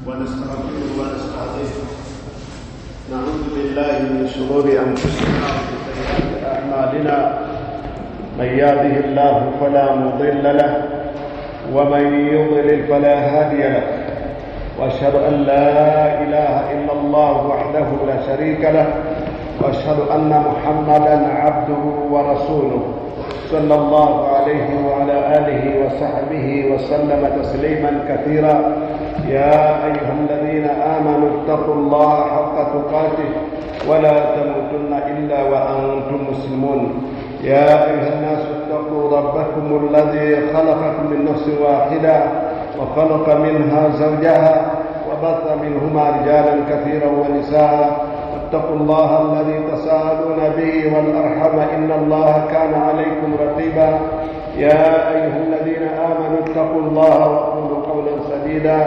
ونستغفره ونستهديه. نعوذ بالله من شرور أنفسنا ومن سيئات أعمالنا. من يهده الله فلا مضل له ومن يضلل فلا هادي له. وأشهد أن لا إله إلا الله وحده لا شريك له، وأشهد أن محمدا عبده ورسوله صلى الله عليه وعلى آله وصحبه وسلم تسليما كثيرا. يا أيها الذين آمنوا اتقوا الله حق تقاته ولا تموتن إلا وأنتم مسلمون. يا أيها الناس اتقوا ربكم الذي خلقكم من نفس واحدة وخلق منها زوجها وبث منهما رجالا كثيرا ونساء. اتقوا الله الذي تساءلون به والأرحم إن الله كان عليكم رقيبا. يا أيها الذين آمنوا اتقوا الله وقولوا قولا سديدا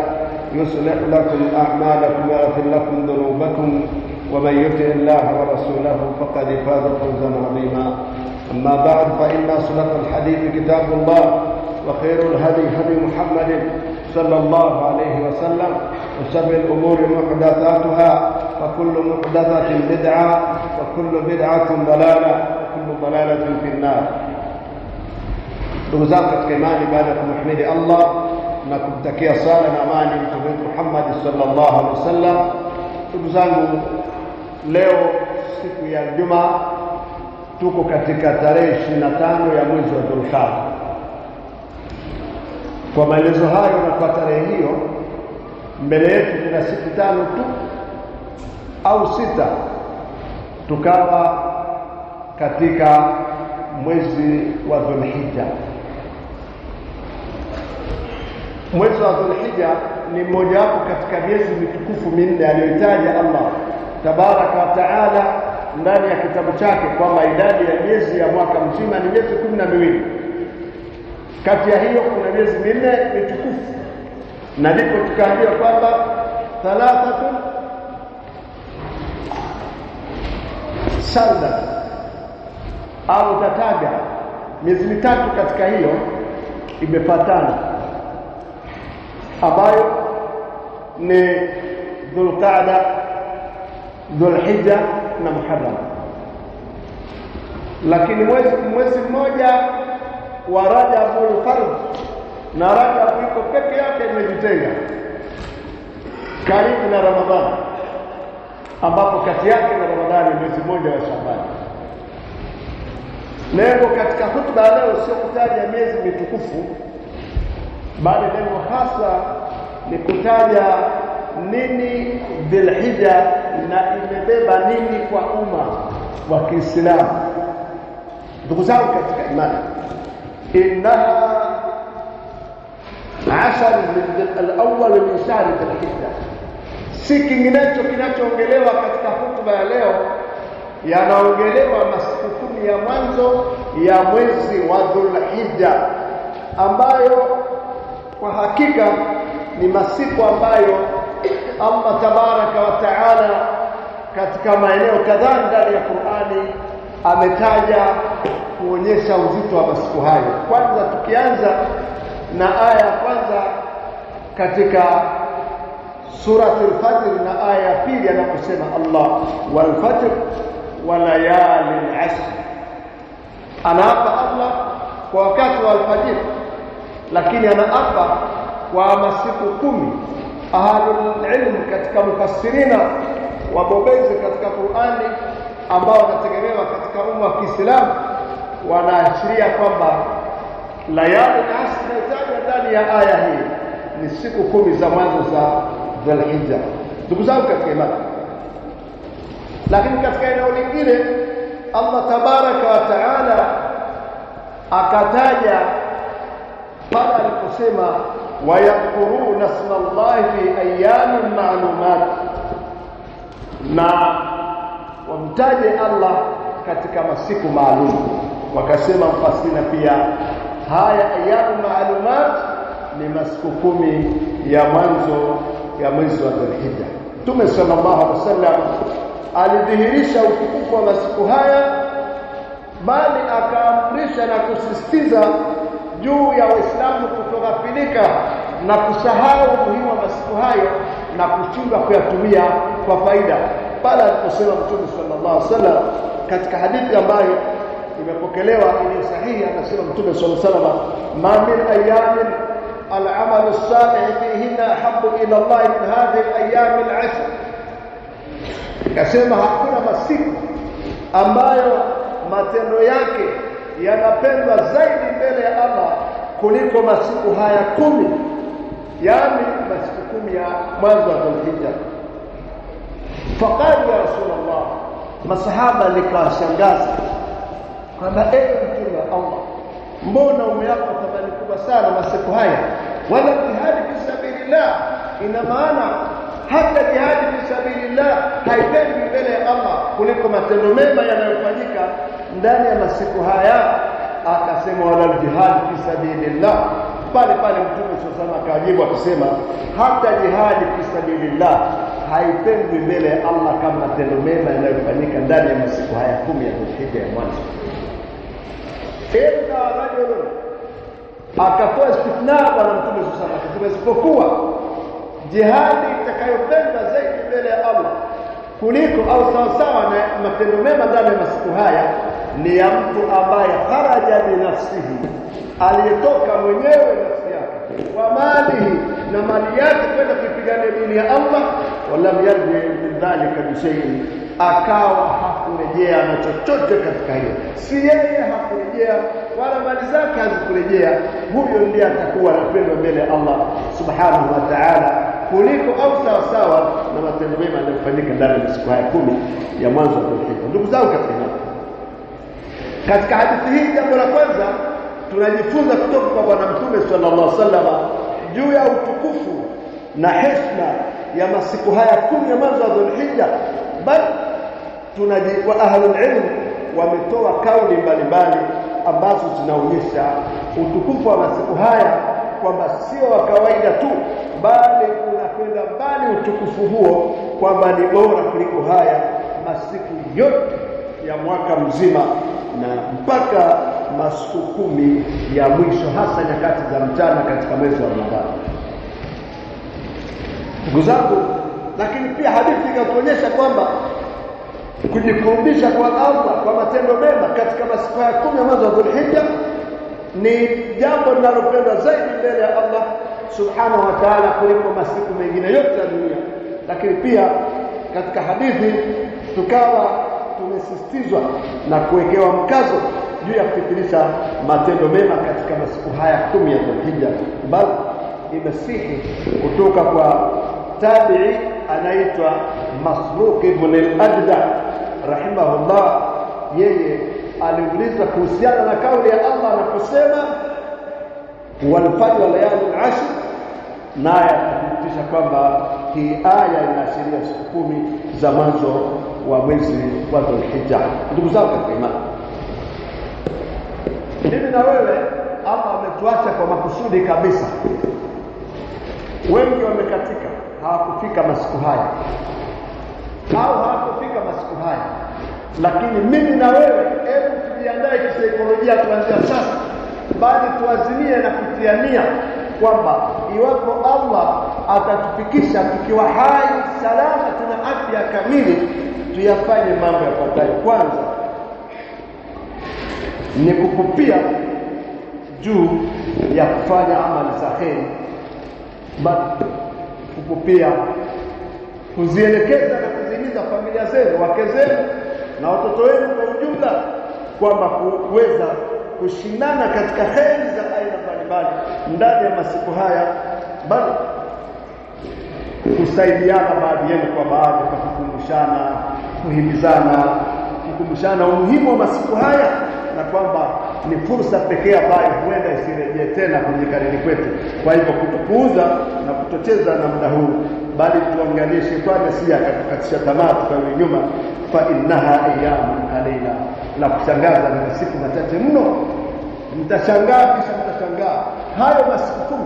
يصلح لكم أعمالكم ويغفر لكم ذنوبكم، ومن يطع الله ورسوله فقد فاز فوزا عظيما. أما بعد، فإن أصدق الحديث كتاب الله، وخير الهدي هدي محمد صلى الله عليه وسلم، وشر الأمور محدثاتها، وكل محدثة بدعة، وكل بدعة ضلالة، وكل ضلالة في النار. Ndugu zangu katika imani, baada ya kumhimidi Allah na kumtakia sala na amani Mtume Muhammad sallallahu alaihi wasallam, ndugu zangu, leo siku ya Ijumaa, tuko katika tarehe 25 ya mwezi wa Dhulqaada. Kwa maelezo hayo na kwa tarehe hiyo, mbele yetu kuna siku 5 tu au 6 tukawa katika mwezi wa Dhulhijja. Mwezi wa Dhulhijja ni mmoja wapo katika miezi mitukufu minne aliyoitaja Allah tabaraka wa taala ndani ya kitabu chake kwamba idadi ya miezi ya mwaka mzima ni miezi 12. Kati ya hiyo kuna miezi minne mitukufu, na ndipo tukaambiwa kwamba thalathatu salda au tataga miezi mitatu katika hiyo imefuatana, ambayo ni Dhulqaada, Dhulhijja na Muharram. Lakini mwezi mmoja wa Rajabul Fard, na Rajab iko peke yake imejitenga karibu na Ramadhani, ambapo kati yake na Ramadhani mwezi mmoja wa Shaaban. Lengo katika hutuba leo sio kutaja miezi mitukufu, bali lengo hasa ni kutaja nini Dhulhijja na imebeba nini kwa umma wa Kiislamu. Ndugu zangu katika imani, innaha 10 min al-awwal min shahr Dhulhijja. Si kinginecho kinachoongelewa katika hutuba ya leo, yanaongelewa masiku 10 ya mwanzo ya mwezi wa Dhulhijja, ambayo kwa hakika ni masiku ambayo Allah tabaraka wa taala katika maeneo kadhaa ndani ya Qur'ani ametaja kuonyesha uzito wa masiku hayo. Kwanza tukianza na aya ya kwanza katika suratul Fajr na aya ya pili, anaposema Allah wal fajr wa layalin ashr. Anaapa Allah kwa wakati wa alfajiri, lakini anaapa kwa masiku 10. Ahlul ilm katika mufassirina wabobezi katika Qur'ani ambao wanategemewa katika umma wa Kiislamu wanaashiria kwamba layali asr inatajwa ndani ya aya hii ni siku 10 za mwanzo za Dhulhijja. Ndugu zangu katika imani, lakini katika eneo lingine Allah tabaraka wa taala akataja pale aliposema wayadhkuruna ismallahi fi ayyamin ma'lumat, na wamtaje Allah katika masiku maalum. Wakasema mfasirina pia haya ayyamin ma'lumat ni masiku 10 ya mwanzo ya mwezi wa Dhulhijja. Mtume sallallahu alaihi wasallam alidhihirisha utukufu wa masiku haya, bali akaamrisha na kusisitiza juu ya Waislamu kutoghafilika na kusahau umuhimu wa masiku hayo, na kuchunga kuyatumia kwa faida. Pale aliposema Mtume sallallahu alaihi wasallam katika hadithi ambayo imepokelewa iliyo sahihi, anasema Mtume sallallahu alaihi wasallam, ma min ayamin al-amal as-salih fihinna habbu ila Allah min hadhihi al-ayam al-'ashr. Kasema hakuna masiku ambayo matendo yake yanapendwa zaidi mbele ya Allah kuliko masiku haya 10, yani masiku 10 ya mwanzo wa Dhulhijja. Faqala ya Rasulullah, masahaba likawashangaza kwamba Mtume wa Allah, mbona umeyapa thamani kubwa sana masiku haya? Wala jihad fi sabilillah, ina maana hata jihad fi sabilillah haipendi mbele ya Allah kuliko matendo mema yanayofanyika ndani ya masiku haya. Akasema wala jihad fi sabilillah. Pale Mtume sallallahu akajibu akisema hata jihad fi sabilillah haipendwi mbele ya Allah kama matendo mema yanayofanyika ndani ya masiku haya 10 ya Dhulhijja ya mwanzo. Ila rajulun, akatoa istithna bwana Mtume sallallahu akasema isipokuwa jihadi itakayopendwa zaidi mbele ya Allah kuliko au sawa na matendo mema ndani ya masiku haya ni ya mtu ambaye kharaja binafsihi, aliyetoka mwenyewe nafsi yake, wa malihi, na mali yake kwenda kupigania dini ya Allah, wala yarji min dhalika bi shay'in, akawa hakurejea na chochote katika hiyo. Si yeye hakurejea wala mali zake hazikurejea, huyo ndiye atakuwa anapendwa mbele ya Allah subhanahu wa ta'ala kuliko au sawa na matendo mema yanayofanyika ndani ya siku haya 10 ya mwanzo wa Dhulhijja. Ndugu zangu katika hadithi hii, jambo la kwanza tunajifunza kutoka kwa bwana Mtume sallallahu alaihi wasallam juu ya utukufu na heshima ya masiku haya 10 ya mwanzo wa Dhulhijja. Bali wa ahlul ilm wametoa kauli mbalimbali ambazo zinaonyesha utukufu wa masiku haya, kwamba sio wa kawaida tu, bali unakwenda mbali utukufu huo, kwamba ni bora kuliko haya masiku yote ya mwaka mzima na mpaka masiku 10 ya mwisho, hasa nyakati za mchana katika mwezi wa Ramadhani. Ndugu zangu, lakini pia hadithi ikatuonyesha kwamba kujikurubisha kwa Allah kwa matendo mema katika masiku ya 10 ya mwanzo wa Dhulhijja ni jambo linalopendwa zaidi mbele ya Allah subhanahu wa ta'ala kuliko masiku mengine yote ya dunia. Lakini pia katika hadithi tukawa tumesisitizwa na kuwekewa mkazo juu ya kufikirisha matendo mema katika masiku haya 10 ya Dhulhijja. Bali imesihi kutoka kwa tabi'i anaitwa Masruq ibn al-Ajda rahimahullah, yeye aliulizwa kuhusiana na kauli ya Allah anaposema wal fajr wa layalin ashr, naye akathibitisha kwamba hii aya inaashiria siku 10 za mwanzo wa mwezi wa Dhulhijja. Ndugu zangu katika imani, mimi na wewe Allah ametuacha kwa makusudi kabisa. Wengi wamekatika, hawakufika masiku haya au hawakufika masiku haya, lakini mimi na wewe hebu tujiandae kisaikolojia kuanzia sasa, bali tuazimie na kutiania kwamba iwapo Allah atatufikisha tukiwa hai salama, tuna afya kamili, tuyafanye mambo yafuatayo. Kwanza ni kukupia juu ya kufanya amali za kheri, bali kukupia kuzielekeza na kuzihimiza familia zenu, wake zenu na watoto wenu kwa ujumla, kwamba kuweza kushindana katika kheri za aina mbalimbali ndani ya masiku haya, bali kusaidiana baadhi yenu kwa baadhi, kwa kukumbushana, kuhimizana, kukumbushana umuhimu wa masiku haya, na kwamba ni fursa pekee ambayo huenda isirejee tena kujikariri kwetu. Kwa hivyo kutupuuza na kutocheza na muda huu, bali tuangalie shetani asije akatukatisha tamaa tukawe nyuma. Fa innaha ayyamun qalila, la kushangaza ni siku machache mno. Mtashangaa kisha mtashangaa hayo masiku 10.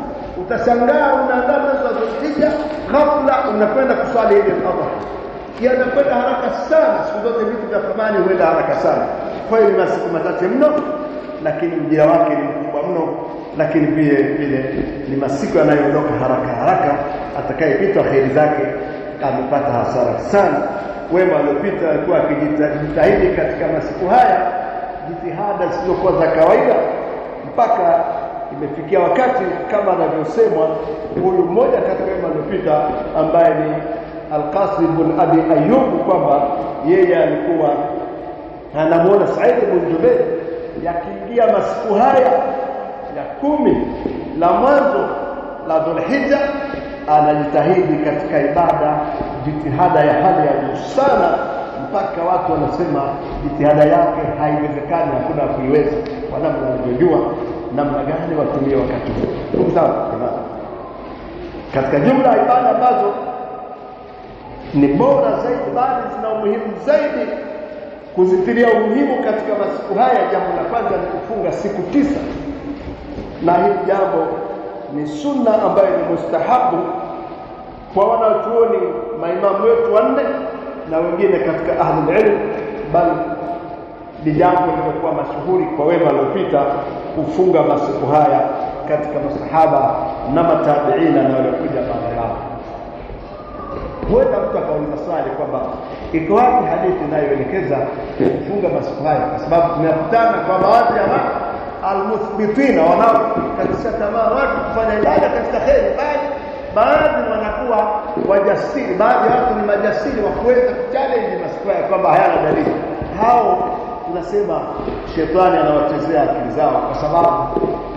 Utashangaa unaandaa mwezi wa Dhulhijja, ghafla unakwenda kuswali ile adha, yanakwenda haraka sana. Siku zote vitu vya thamani huenda haraka sana. Kwa hiyo ni masiku machache mno, lakini ujira wake ni mkubwa mno. lakini vile ni masiku yanayoondoka haraka. Atakayepita kheri zake amepata hasara sana. Wema waliopita alikuwa akijitahidi katika masiku haya jitihada zisizokuwa za kawaida, mpaka imefikia wakati kama anavyosemwa huyu mmoja katika wema waliopita ambaye ni Al-Qasim ibn Abi Ayyub, kwamba yeye alikuwa anamuona Said ibn Jubair yakiingia masiku haya ya 10 la mwanzo la Dhulhijja, anajitahidi katika ibada jitihada ya hali ya juu sana, mpaka watu wanasema jitihada yake haiwezekani, hakuna kuiweza, kwa namna wanavyojua namna gani watumie wakati huu. Ndugu zangu, katika jumla ya ibada ambazo ni bora zaidi, bali zina umuhimu zaidi kuzitilia umuhimu katika masiku haya, jambo la kwanza ni kufunga siku 9. Na hili jambo ni sunna ambayo ni mustahabu kwa wanachuoni, maimamu wetu wanne na wengine katika ahlul ilm, bali ni jambo limekuwa mashuhuri kwa wema waliopita kufunga masiku haya katika masahaba na matabiina na waliokuja baada yao. Huenda mtu akauliza swali kwamba iko wapi hadithi inayoelekeza kufunga masiku haya, kwa sababu tunakutana kwa baadhi ya watu almuthbitina wanaokatisha tamaa watu kufanya ibada katika kheri, bali baadhi wanakuwa wajasiri, baadhi ya watu ni majasiri wa kuweza kuchallenge masiku haya kwamba hayana dalili. Hao tunasema shetani anawachezea akili zao, kwa sababu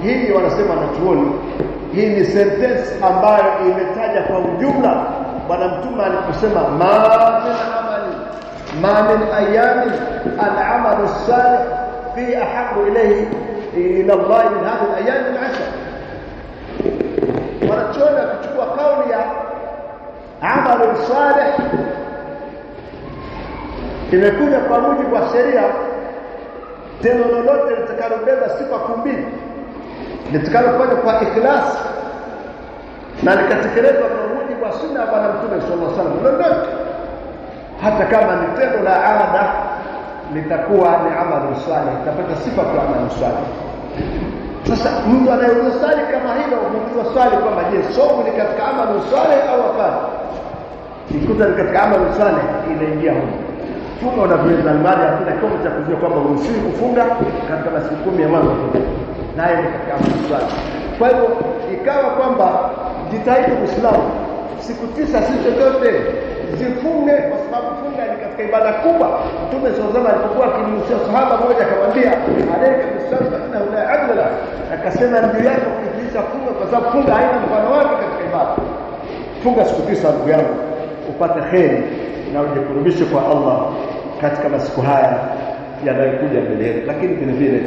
hii wanasema wanachuoni, hii ni sentence ambayo imetaja kwa ujumla. Bwana Mtume aliposema ma min ayami al-amalu salih fi ahabbu ilayhi ila Allah min hadhihi al-ayam al-ashr. Wanachuoni kuchukua kauli ya amalu salih imekuja kwa mujibu wa sheria, tendo lolote litakalobeba sifa 2 litakalofanywa kwa ikhlas na likatekelezwa kwa mujibu wa sunna ya Bwana Mtume sallallahu alaihi wasallam, lolote hata kama ni tendo la ada litakuwa ni amalu salih, itapata sifa kwa amalu salih. Sasa mtu anayeuliza swali kama hilo, muuliza swali kwamba je, somo ni katika amalu salih au hapana? Ikuta ni katika amalu salih, inaingia huko. Funga unaweza almali, hakuna kitu cha kujua kwamba uruhusiwi kufunga katika masiku 10 ya mwanzo, naye ni katika amalu salih. Kwa hivyo ikawa kwamba jitahidi Muislamu siku 9 si chochote zifunge, kwa sababu funga ni katika ibada kubwa. Mtume sallallahu alipokuwa akimhusia sahaba mmoja akamwambia alayka bisawm fa innahu la adla, akasema ndio yako kufikisha funga, kwa sababu funga haina mfano wake katika ibada. Funga siku 9 ndugu yangu, upate kheri na ujikurubishe kwa Allah katika masiku haya yanayokuja mbele yetu. Lakini vile vile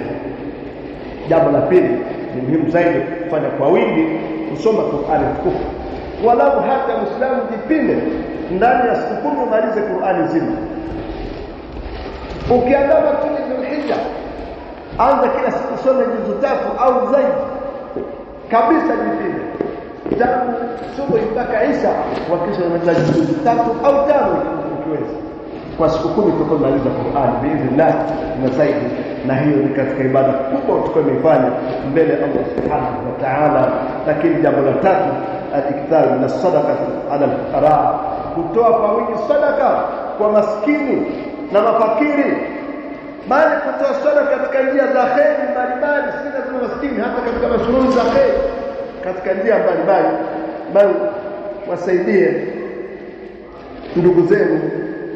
jambo la pili ni muhimu zaidi kufanya kwa wingi kusoma Qur'ani tukufu. Walau hata Muislamu jipinde ndani ya siku 10 umalize Qur'ani nzima. Ukiandama tu Dhulhijja, anza kila siku kusoma juzu 3 au zaidi kabisa, jipinde tangu subuhi mpaka Isha, wakisha unamaliza juzu 3 au 5 ukiweza. Kwa siku 10 tutakuwa tunamaliza Qur'an biidhnillah na zaidi, na hiyo ni katika ibada kubwa tutakayofanya mbele ya Allah subhanahu wa ta'ala. Lakini jambo la tatu, al-ikthar min as-sadaqah ala al-fuqara, kutoa kwa wingi sadaka kwa maskini na mafakiri, bali kutoa sadaka katika njia za kheri mbalimbali, si lazima maskini, hata katika mashughuli za kheri, katika njia mbalimbali, bali wasaidie ndugu zenu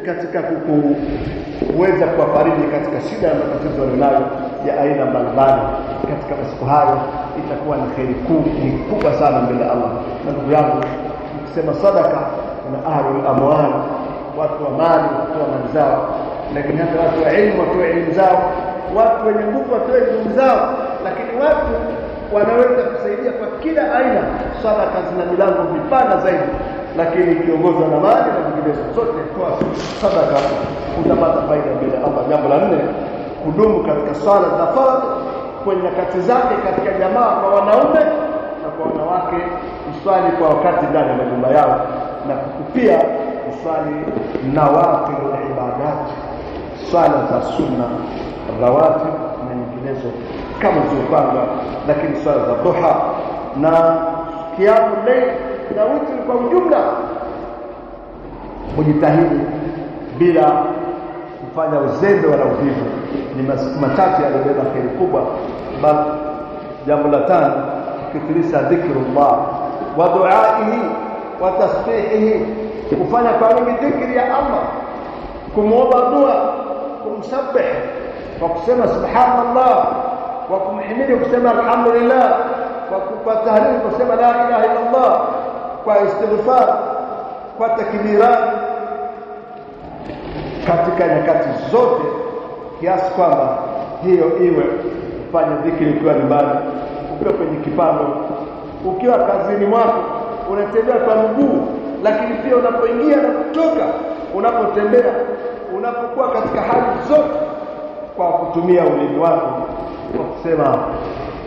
katika kuweza kuwafariji katika shida na matatizo wanayo ya aina mbalimbali. Katika masiku hayo itakuwa ni kheri kubwa sana mbele ya Allah. Na ndugu yangu, ukisema sadaka na ahlul amwal, watu wa mali watoa mali zao, lakini hata watu wa elimu watoa elimu zao, watu wenye nguvu watoa nguvu zao, lakini watu wanaweza kusaidia kwa kila aina. Sadaka zina milango mipana zaidi, lakini kiongozwa na mali na vinginevyo zote kwa sadaka utapata faida mbele ya Allah. Jambo la 4, kudumu katika swala za faradhi kwenye nyakati zake katika jamaa, kwa wanaume na kwa wanawake, kuswali kwa wakati ndani ya majumba yao, na pia kuswali nawafil ibadat, swala za sunna rawatib na nyinginezo kama zilizopangwa, lakini swala za duha na kiamu layl na witri kwa ujumla kujitahidi bila kufanya uzembe wala uvivu. Ni masiku matatu yaliyobeba kheri kubwa. Jambo la tano, kukithirisha dhikrullah wa duaihi wa tasbihihi, kufanya kwa wingi dhikri ya Allah, kumuomba dua, kumsabih kwa kusema subhanallah, wa kumhimidi kusema alhamdulillah, kwa tahlil kusema la ilaha illa Allah, kwa istighfar, kwa takbirat katika nyakati zote, kiasi kwamba hiyo iwe fanya dhikri ukiwa nyumbani, ukiwa kwenye kipando, ukiwa kazini mwako, unatembea kwa mguu, lakini pia unapoingia na kutoka, unapotembea, unapokuwa katika hali zote, kwa kutumia ulimi wako kwa kusema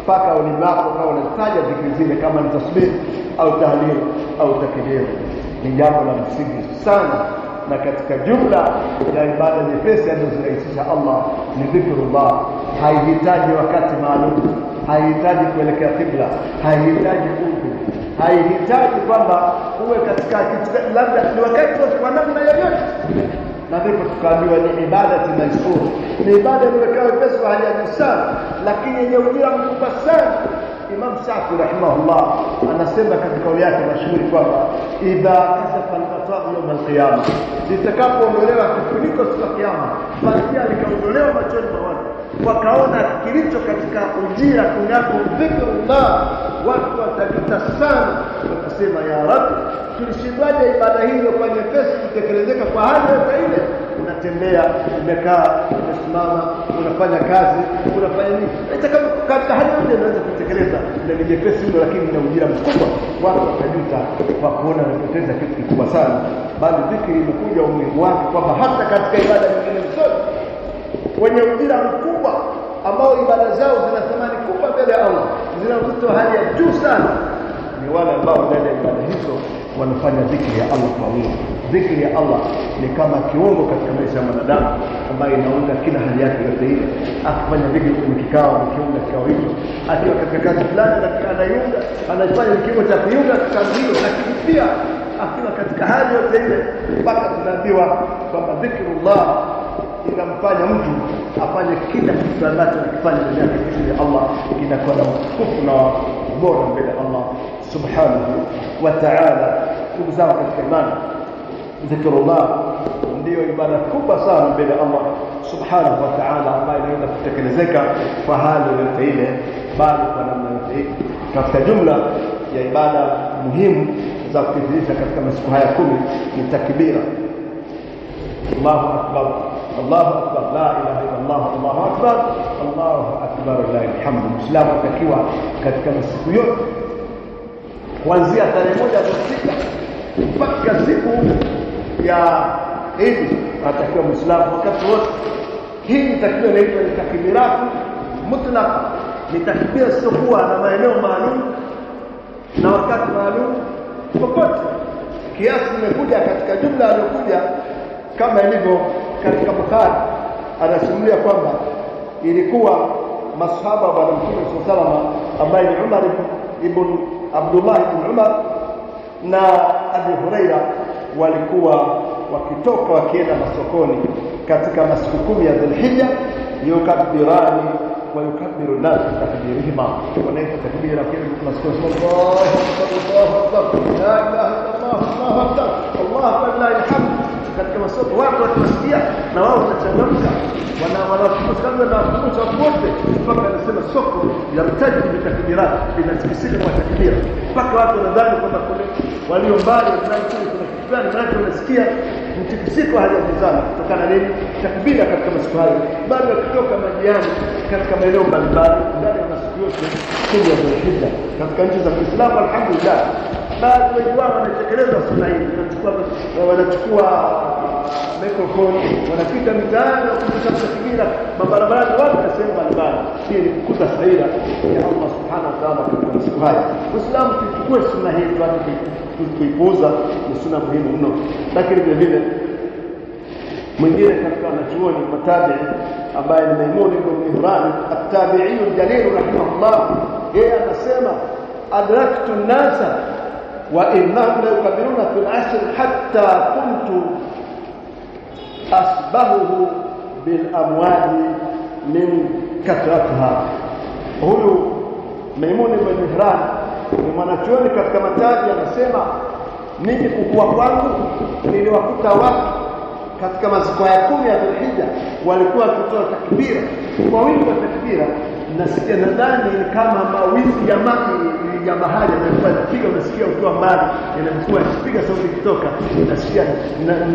mpaka ulimi wako kama unataja dhikri zile, kama ni tasbih au tahlil au takbir. Ni jambo la msingi sana, na katika jumla ya ibada nyepesi alizozirahisisha Allah ni dhikrullah. Haihitaji wakati maalum, haihitaji kuelekea kibla, haihitaji udhu, haihitaji kwamba uwe katika labda ni wakati wa namna yoyote. Na ndipo tukaambiwa ni ibada maisur, ni ibada iliyokaa pesa hali ya sana, lakini yenye ujira mkubwa sana. Imam Shafi rahimahullah anasema katika kauli yake mashuhuri kwamba idha kasafa al-qata' yawm al-qiyamah, litakapoondolewa kifuniko siku ya kiyama, pazia likaondolewa machoni mwa watu, wakaona kilicho katika ujira kunako dhikrullah, watu watajuta sana, wakasema ya Rabbi, tulishindaje ibada hii kwa nyepesi kutekelezeka kwa hali yote ile? Unatembea, umekaa, umesimama, unafanya kazi, unafanya nini, katika hali yote unaweza kutekeleza na ni nyepesi hilo, lakini ina ujira mkubwa. Watu watajuta kwa kuona wanapoteza kitu kikubwa sana. Bali dhikri imekuja umuhimu wake kwamba hata katika ibada nyingine zote wenye ujira mkubwa ambao ibada zao zina thamani kubwa mbele ya Allah, zina uzito hali ya juu sana, ni wale ambao ndani ya ibada hizo wanafanya dhikri ya Allah kwa wingi. Dhikri ya Allah ni kama kiungo katika maisha ya mwanadamu ambaye inaunda kila hali yake yote ile. Akifanya dhikri kwenye kikao, kiungo kikao hicho, akiwa katika kazi fulani anaiunda, anafanya kiungo cha kuiunda kazi hiyo, lakini pia akiwa katika hali yote ile, mpaka tunaambiwa kwamba dhikrullah inamfanya mtu afanye kila kitu ambacho anakifanya ndani yake kwa ya Allah, kinakuwa na utukufu na bora mbele ya Allah subhanahu wa ta'ala. Ndugu zangu katika imani, dhikrullah ndio ibada kubwa sana mbele ya Allah subhanahu wa ta'ala, ambayo inaweza kutekelezeka kwa hali yote ile, bali kwa namna yote ile. Katika jumla ya ibada muhimu za kuthibitisha katika masiku haya 10 ni takbira. Allahu akbar, Allahu akbar, la ilaha illa Allah, Allahu akbar, Allahu akbar, lillahi alhamd. Muislamu atakiwa katika masiku yote kuanzia tarehe 1 Dhulhijja mpaka siku ya Eid, atakiwa Muislamu wakati wote hii itakiwa inaitwa ni takbiratu mutlaq, ni takbira isiyokuwa na maeneo maalum na wakati maalum popote. Kiasi imekuja katika jumla aliyokuja kama ilivyo katika Bukhari, anasimulia kwamba ilikuwa masahaba wa Mtume sallallahu alaihi wasallam ambaye ni Umar ibn Abdullah ibn Umar na Abu Huraira walikuwa wakitoka wakienda masokoni katika masiku 10 ya Dhulhijja, yukabirani wa yukabbiru nas takbirihima, wanaita takbira kile masiku Allahu akbar, la ilaha illa Allah, Allahu akbar, Allahu akbar, la ilham. Katika masoko watu watasikia na wao watachangamka, wanakusikana na watu wote, mpaka anasema soko yartaji bitakbirat, inasikisika kwa takbira, mpaka watu wanadhani kwamba kule walio mbali wanadhani kuna kitu fulani, maana wanasikia mtikisiko hali ya mizani kutokana na takbira katika masiku hayo. Bali wakitoka majiani katika maeneo mbalimbali ndani ya masiku yote 10 ya Dhulhijja katika nchi za Kiislamu, alhamdulillah, baadhi wao wanatekeleza sunna hii, wanachukua microphone, wanapita mitaani wakisema takbira barabarani, watu wasema mbalimbali. Hii ni kukuta saira ya Allah subhanahu wa ta'ala katika masiku haya. Uislamu tuchukue sunna hii tuipuuza, ni sunna muhimu mno. Lakini vile vile mwingine katika wanachuoni matabi'i ambaye ni Maimun ibn Mihran at-tabi'i al-jalil rahimahullah, yeye anasema adraktu an-nasa wa innahum la yuqabiluna fil asr hatta kuntu asbahuhu bil amwali min katratha. Huyu Maimun ibn Mihran ni mwanachuoni katika matabi'i, anasema mimi kukua kwangu niliwakuta watu katika masiku ya 10 ya Dhulhijja walikuwa wakitoa takbira kwa wingi wa takbira, nasikia nadhani kama mawimbi ya maji ya bahari yanakuwa yakipiga, unasikia ukiwa mbali yanakuwa yakipiga sauti kutoka, nasikia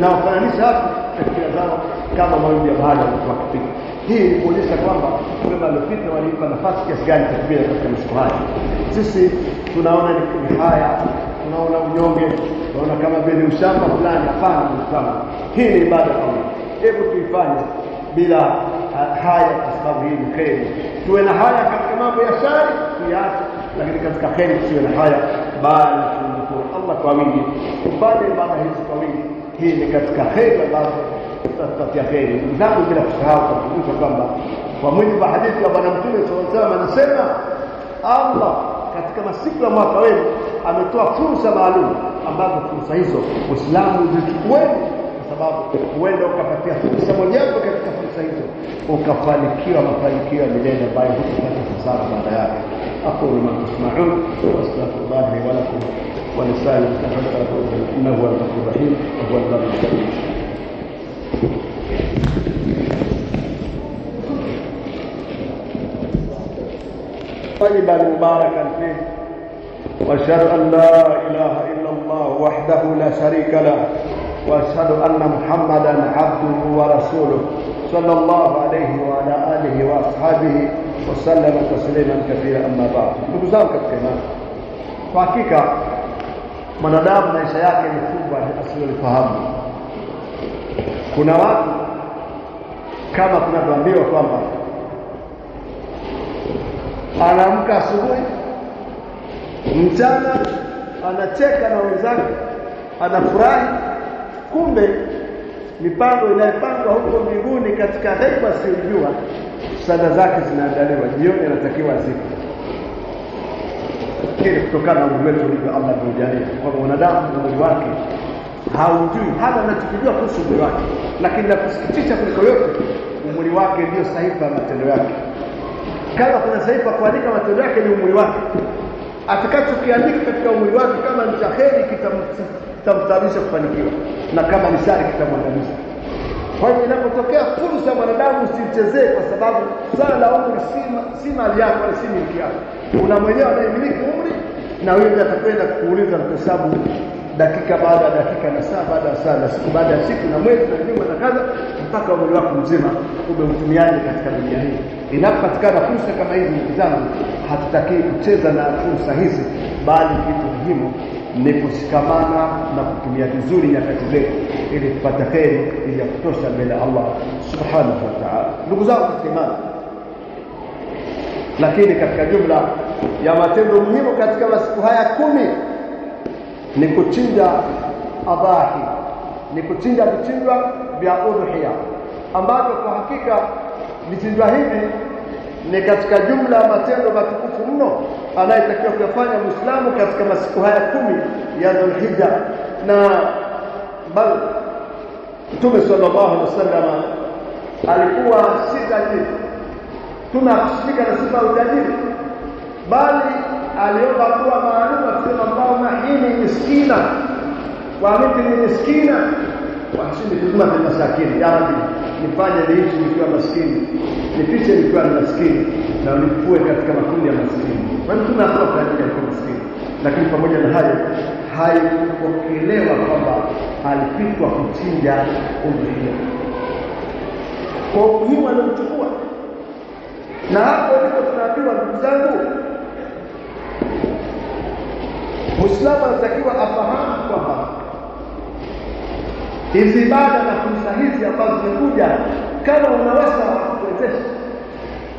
na wafananisha hapo takbira zao kama mawimbi ya bahari yanakuwa yakipiga. Hii inaonyesha kwamba wema waliopita walipa nafasi kiasi gani takbira katika masiku haya. Sisi tunaona ni haya, tunaona unyonge, tunaona kama vile ushamba fulani. Hapana, mfano hii ni ibada kuu. Hebu tuifanye bila haya, kwa sababu hii ni kheri. Tuwe na haya katika mambo ya shari tuache, lakini katika kheri tuwe na haya, bali tumshukuru Allah kwa wingi, tufanye ibada hizi kwa wingi. Hii ni katika kheri ambazo tutapatia kheri. Ndugu, bila kusahau kukumbusha kwamba kwa mujibu wa hadithi ya Bwana Mtume sallallahu alaihi wasallam anasema Allah katika masiku ya mwaka wenu ametoa fursa maalum ambazo fursa hizo Uislamu zichukue, kwa sababu huenda ukapatia fursa moja katika fursa hizo ukafanikiwa mafanikio ya milele ambayo hutapata hasara baada yake. Aqulu ma tasma'un wa astaghfirullah li wa lakum wa lisa'il muslimin innahu huwal ghafurur rahim wa huwal barrul karim. طيبا مباركا فيه، واشهد ان لا اله الا الله وحده لا شريك له، واشهد ان محمدا عبده ورسوله صلى الله عليه وعلى اله واصحابه وسلم تسليما كثيرا. اما بعد. ndugu zangu katika imani, kwa hakika mwanadamu maisha yake ni kubwa asiyofahamu. Kuna watu kama tunavyoambiwa kwamba anaamka asubuhi, mchana anacheka na wenzake, anafurahi, kumbe mipango inayopangwa huko mbinguni katika ghaibu asiyojua, sada zake zinaandaliwa, jioni anatakiwa asiku. Kile kutokana na umri wetu ulivyo Allah amejalia kwa mwanadamu, umri wake haujui, hata anachokijua kuhusu umri wake, lakini la kusikitisha kuliko yote, umri wake ndio sahifa ya matendo yake. Kama kuna sahifa kuandika matendo yake ni umri wake. Atakachokiandika katika umri wake, kama ni kheri kitamtarisha kufanikiwa, na kama ni shari kitamwangamiza. Kwa hiyo inapotokea fursa mwanadamu usichezee, kwa sababu swala la umri si mali yako wala si miliki yako. Una mwenyewe anayemiliki umri, na wewe ndiye atakwenda kuuliza mhesabu dakika baada ya dakika na saa baada ya saa na siku baada ya siku na mwezi na juma na kadha, mpaka umri wako mzima umeutumiaje katika dunia hii. Inapopatikana fursa kama hizi, ndugu zangu, hatutaki kucheza na fursa hizi, bali kitu muhimu ni kushikamana na kutumia vizuri nyakati zetu ili tupate kheri ili ya kutosha mbele Allah subhanahu wa ta'ala. Ndugu zangu katika imani, lakini katika jumla ya matendo muhimu katika masiku haya 10 ni kuchinja adhahi, ni kuchinja vichinjwa vya udhiya, ambavyo kwa hakika vichinjwa hivi ni katika jumla ya matendo matukufu mno anayetakiwa kufanya Muislamu katika masiku haya 10 ya Dhulhijja. Na bal Mtume sallallahu alaihi wasallam alikuwa si tajiri, tunakushika na sifa utajiri, bali aliomba kuwa maalum, akisema Allahumma inni miskina wa mithli miskina wa hsini kuzima fil masakin. Ya Rabbi, nifanye niishi nikiwa maskini, nifiche nikiwa maskini, na unifue katika makundi ya maskini. Kwa hiyo tunakuwa kwa ajili ya maskini, lakini pamoja na hayo haikupokelewa kwamba alipitwa kuchinja udhiya kwa umuhimu aliochukua. Na hapo ndipo tunaambiwa, ndugu zangu, Muislamu anatakiwa afahamu kwamba hizi ibada na fursa hizi ambazo zimekuja, kama unaweza kuwezesha,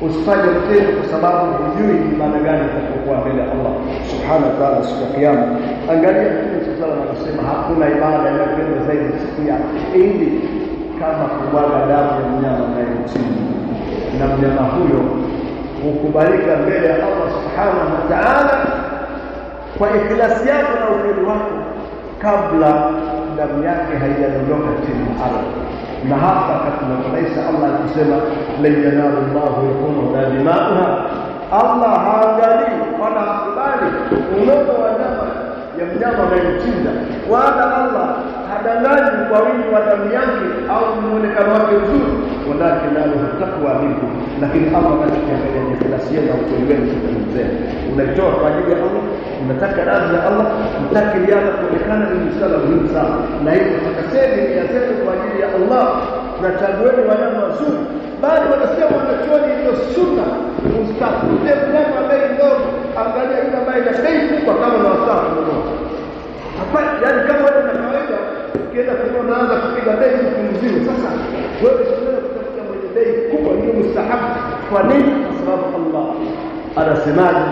usifanye mtendo, kwa sababu hujui ibada gani itakuwa mbele ya Allah subhanahu wa ta'ala siku ya kiyama. Angalia Mtume sallallahu alaihi wasallam anasema hakuna ibada inayopendwa zaidi siku ya Eid kama kumwaga damu ya mnyama anayemchinja, na mnyama huyo hukubalika mbele ya Allah subhanahu wa ta'ala kwa ikhlasi yako na ukweli wako kabla damu yake haijadondoka chini ya ardhi. Na hapa katika Allah akisema la yanalu Allahu yakunu dima'uha, Allah haangalii wala hakubali ulogo wa damu ya mnyama anayemchinja, wala Allah hadanganyi kwa wingi wa damu yake au muonekano wake mzuri, walakin lahu taqwa minkum, lakini Allah anataka ikhlasi na ukweli wenu mzee. Unaitoa kwa ajili ya Allah, unataka radhi ya Allah, unataka riadha kuonekana ni msala muhimu sana, na hivyo takaseni nia zetu kwa ajili ya Allah na chagueni wanyama wazuri. Bali wanasema wanachuoni hiyo sunna mustaqbal mnyama ambaye ndogo, angalia yule ambaye anastahili kwa kama na wasafi ndogo. Hapa yani kama wewe na kawaida ukienda kunaanza kupiga bei kumzima, sasa wewe sio kutafuta mwenye bei kubwa, hiyo mustahabu. Kwa nini? Kwa sababu Allah anasemaje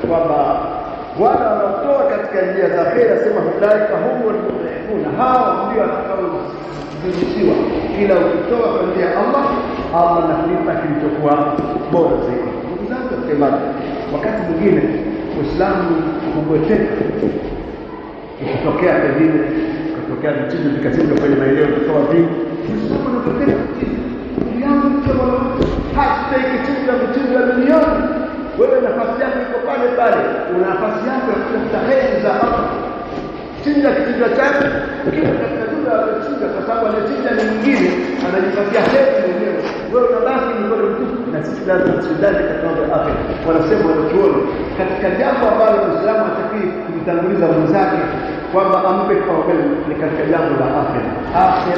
kwamba wala wanaotoa katika njia za kheri, asema hulaika humul muflihun, hao ndio watakaozidishiwa. Kila ukitoa kwa njia ya Allah, Allah anakulipa kilichokuwa bora zaidi. Ndugu zangu katika imani, wakati mwingine Uislamu hubweteka ikitokea pengine kutokea mchinjo vikachinjwa kwenye maeneo kutoa vingi, Uislamu unatokea yangu kwa hata ikichinja mchinjo wa milioni, wewe nafasi yako iko pale pale, una nafasi yako ya kutafuta heri za Allah. Chinja kichinjwa chake kila katika dunia anachinja, kwa sababu anachinja ni mwingine anajipatia heri mwenyewe, wewe unabaki mkono mtupu. Na sisi lazima tusidane katika mambo ya afya. Wanasema wanachuoni katika jambo ambalo Muislamu hatakiwi kumtanguliza mwenzake kwamba ampe kipaumbele ni katika jambo la afya. Afya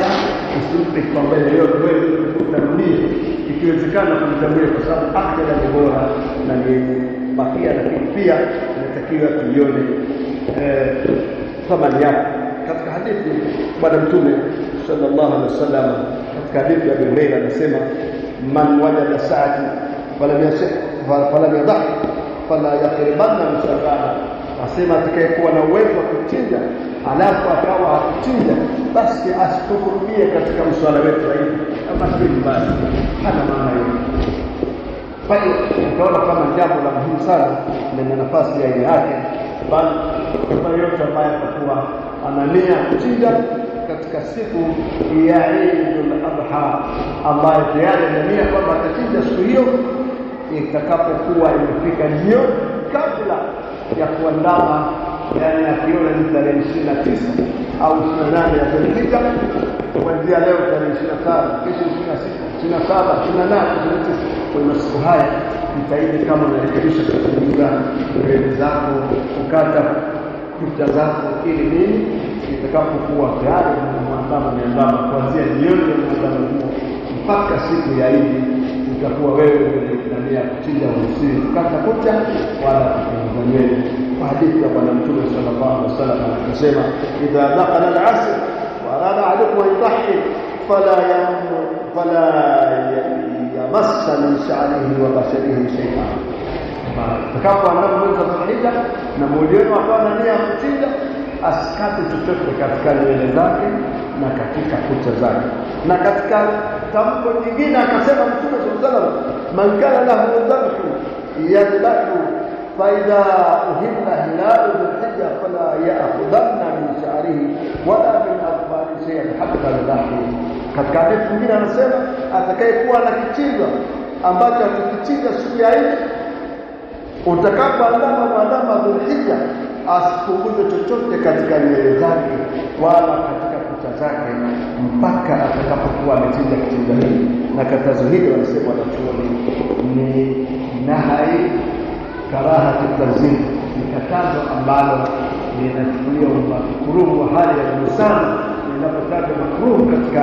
usimpe kipaumbele yote, wewe utamlia ikiwezekana kumtangulia, kwa sababu afya ni bora na ni bakia, lakini pia inatakiwa tuione thamani yake. Katika hadithi bwana Mtume sallallahu alaihi wasallam, katika hadithi ya Abu Hurairah anasema man wajada sa'ati falam yadhak fala yaqribanna musabbaha, asema atakayekuwa na uwezo wa kuchinja alafu akawa hakuchinja, basi asitukurubie katika mswala wetu hivi, kama sio basi hana maana hiyo. Kwa hiyo utaona kama jambo la muhimu sana na nafasi ya ile yake, bali kwa yote ambaye atakuwa anania kuchinja katika siku ya Eid al-Adha, ambaye tayari anania kwamba atachinja siku hiyo itakapokuwa imefika jioni kabla ya kuandama, yani akiona ni tarehe 29 au 28 ya Dhulhijja, kuanzia leo tarehe 25, kesho 26, 27, 28, 29. Kwa siku haya jitahidi kama unarekebisha kufunga nywele zako, kukata kucha zako, ili nini itakapokuwa tayari muandamo kuanzia jioni ya muandamo mpaka siku ya Eid, utakuwa wewe unaendelea kuchinja, usiri kukata kucha wala kufunga nywele. Kwa hadithi ya bwana Mtume sallallahu alaihi wasallam anasema idha dakhala al-'asr wa arada ahadukum an yudhi fala yamassa min sha'rihi wa basharihi shay'an. Atakapoandaa mwezi wa Dhulhijja na mmoja wenu akawa na nia ya kuchinja, asikate chochote katika nywele zake na katika kucha zake. Na katika tamko nyingine akasema Mtume sallallahu alaihi wasallam, man kana lahu dhabhu yadhbahu fa idha uhilla hilalu Dhulhijja fala ya'khudanna min sha'rihi wala min afwari shay'an hatta yudhi. Katika hadithi nyingine anasema atakayekuwa na kichinjwa ambacho atakichinja siku ya Eid, utakapoandama muandamo Dhulhijja, asipunguze chochote katika nywele zake wala katika kucha zake mpaka atakapokuwa amechinja kichinja hiki. Na katazo hili wanasema wanachuoni ni nahai karahati tanzih, ni katazo ambalo linachukuliwa makruh wa hali ya juu sana. Linapotajwa makruh katika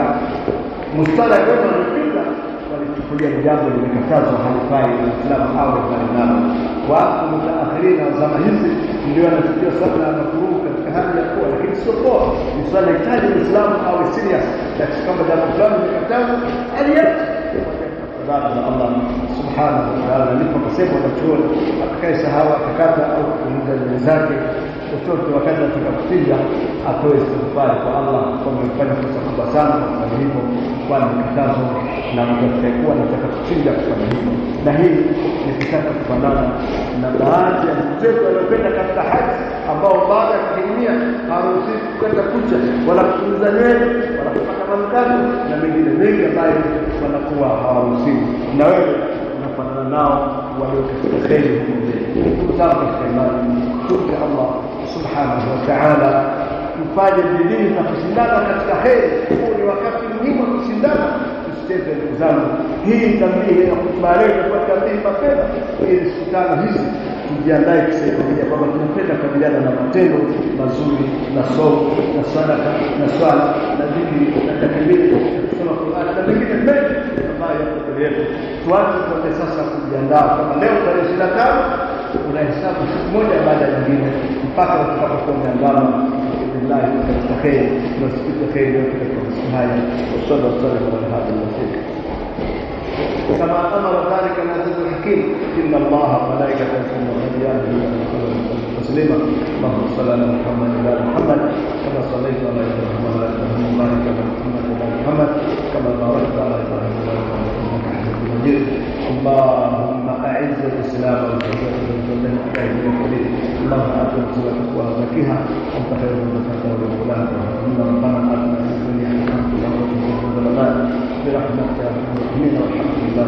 mustala yote wanapita walichukulia jambo limekatazwa, halifai Muislamu awe mbali. Watu mutaakhirina wa zama hizi ndio wanachukia sana makruh katika hali ya kuwa, lakini sio poa. Ni swala hitaji Muislamu awe serious katika kama jambo fulani limekatazwa aliyati baada ya Allah subhanahu wa ta'ala. Ndipo kusema wanachuoni atakayesahau akakata au kupunguza nywele zake chochote wakati atakapokuja atoe istighfar kwa Allah kwa kufanya kosa kubwa sana kwa hivyo, kwani kitazo na mtakuwa nataka kuchinja kufanya hivyo. Na hii ni kitaka kufanana na baadhi ya mchezo waliopenda katika haji ambao baada ya kutimia haruhusi kwenda kucha wala kuuza nywele wala kupaka manukato na mengine mengi ambayo wanakuwa hawaruhusiwi. Na wewe unafanana nao walio katika kheri huko mbele. Ndugu zangu katika imani, tumche Allah subhanahu wa ta'ala, tufanye bidii na kushindana katika kheri. Huu ni wakati muhimu wa kushindana. Tusicheze ndugu zangu. Hii tambii ya kutubariki kwa tambii mapema ili siku tano hizi tujiandae kisaikolojia kwamba tunapenda kukabiliana na matendo mazuri na somo na sadaka na swala na dhikri na takbiri na kusoma Qur'an na mengine mengi ambayo yako mbele yetu. Tuanze kwa sasa kujiandaa kama leo tarehe 25 unahesabu siku moja baada ya nyingine mpaka utakapokuwa umeandama billahi katika kheri na siku kheri yote katika siku haya. Sallallahu alaihi wasallam كما أمر ذلك العزيز الحكيم إن الله وملائكته يصلون على النبي تسليما اللهم صل على محمد وعلى محمد كما صليت على إبراهيم وعلى إبراهيم وبارك على محمد وعلى محمد كما باركت على إبراهيم وعلى إبراهيم إنك حميد مجيد. اللهم أعز الإسلام والمسلمين والمسلمين والمسلمين اللهم آت الرسول تقواها وزكها أنت خير من زكاها ومولاها. إن ربنا آتنا في الدنيا حسنة وفي الآخرة حسنة وقنا عذاب النار برحمتك يا ارحم الراحمين والحمد لله.